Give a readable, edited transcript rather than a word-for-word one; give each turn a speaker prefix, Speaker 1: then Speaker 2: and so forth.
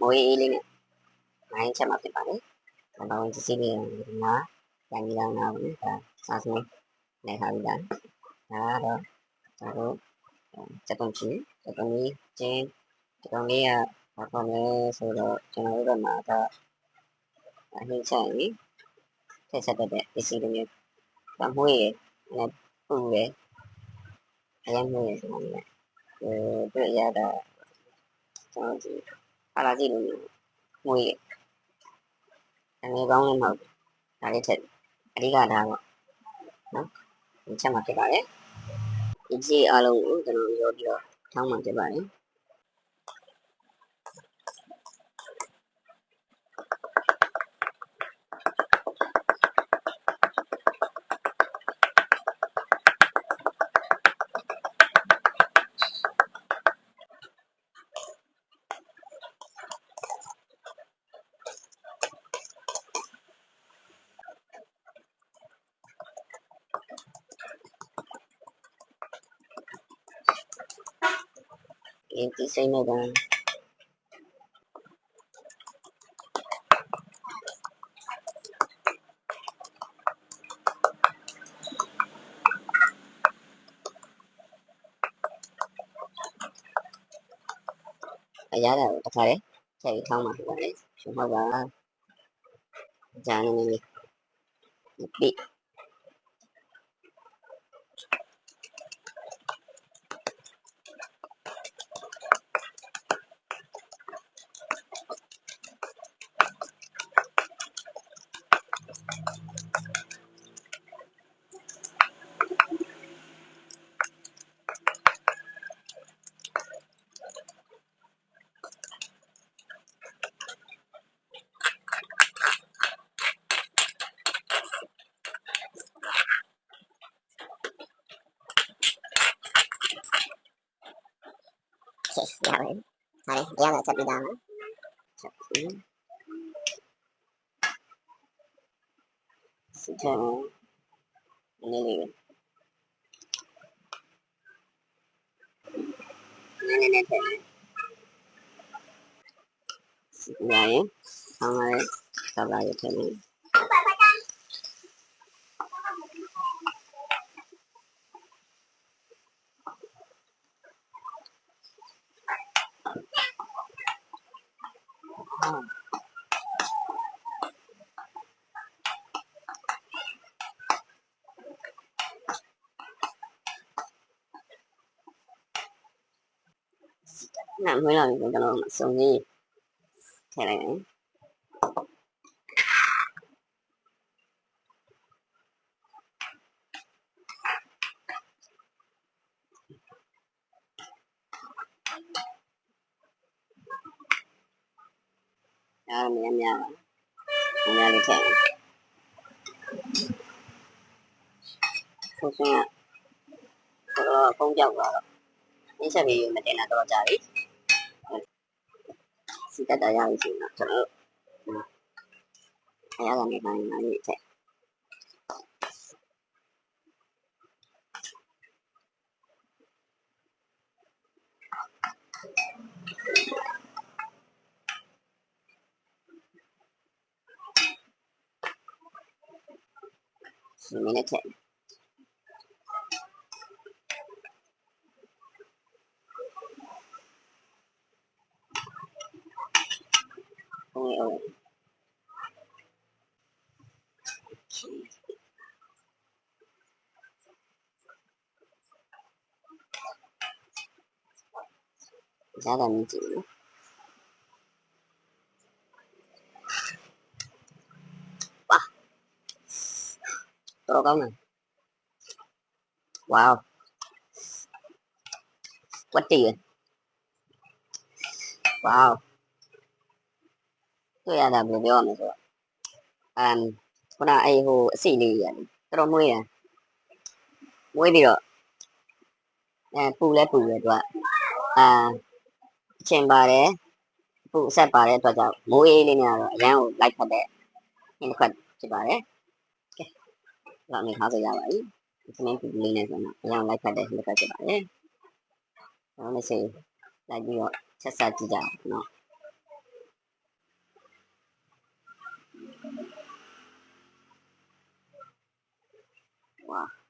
Speaker 1: မိုးအေးလေးနဲ့မိုင်းချက်မှာဖြစ်ပါတယ်။ဘာလို့ဒီစီးလေးကပြန်ပြီးတော့နားဘူးဒါစားစုံနေထားပြီးသား။ဒါတော့ကျွန်တော်စက်တုံးချင်းချင်းဒီကောင်လေးကဘာခေါ်လဲဆိုတော့ကျွန်တော်တို့မှာတော့အဟိချရင်ထက်ချက်တဲ့ပစ္စည်းတွေမျိုးဒါမှမဟုတ်ရင်ပူတယ်အရင်မျိုးဆိုတော့တွေ့ရတာကျွန်တော်ဒီအားလာကြည့်လို့ငွေအနေကောင်းလည်းမဟုတ်ဒါလေးထက်အဓိကဒါပေါ့နော်ဒီချက်မှာဖြစ်ပါတယ်ဒီစီအားလုံးကိုကျွန်တော်ရောပြီးတော့ထောင်းမှဖြစ်ပါတယ်ဒီစိတ်နဲ့ကအရသာကိုတစ်ခါလေချိန်ထောင်းမှဖြစ်ပါတယ်ရှင်ဟုတ်ပါဂျာနေနေပြီရတယ်ဟာလေအရသာချက်ပြီးသားနော်ချက်ပြီးစစ်တယ်နည်းနည်းထည့်စစ်ရရင်ဆောင်းလိုက်ဆောက်လိုက်ထည့်မယ်那回来就跟我送你起来了。然后面里天，出生啊，这个公交了，你这里没得那多家里，是在大家一起呢，走，还要让你看哪里去。10 minutes. Only giá là mình chịu wow to con này wow quá tiền wow tôi là vừa vừa mà rồi con nào ai hồ xì lì tôi nuôi đi rồi pu lấy rồi trên bà đấy pu set bà đấy tôi chào muối lên nhà rồi giang like thật đấy nhưng mà chỉ bà đấy rồi mình học rồi ra vậy cho nên pu lên này rồi giang like thật đấy mình chỉ bà đấy rồi mình sẽ lại đi rồi chắc sao chỉ chào nó 哇。